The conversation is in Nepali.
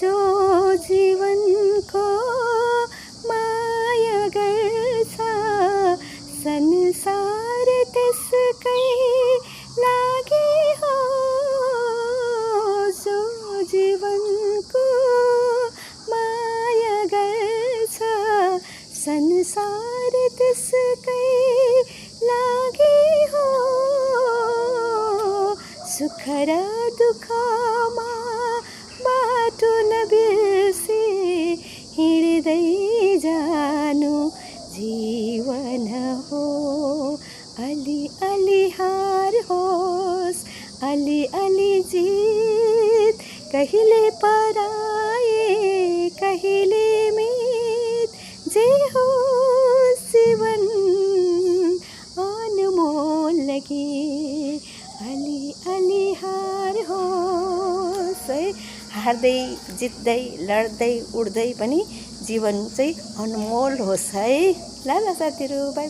जो जीवनको माया गर्छ संसार त्यसकै लागि हो। जो जीवनको माया गर्छ संसार त्यसकै लागि हो। सुख र दुःखमा बाटो नबिर्सी हिँड्दै जानु जीवन हो। अलि अलि हार होस् अलि अलि जित, कहिले पराए कहिले मित, जे होस् जीवन अनमोल लगे। अलि अलि हार होस् है। हार्दै जित्दै लड्दै उड्दै पनि जीवन चाहिँ अनमोल होस् है। ल साथीहरू, बाई बाई।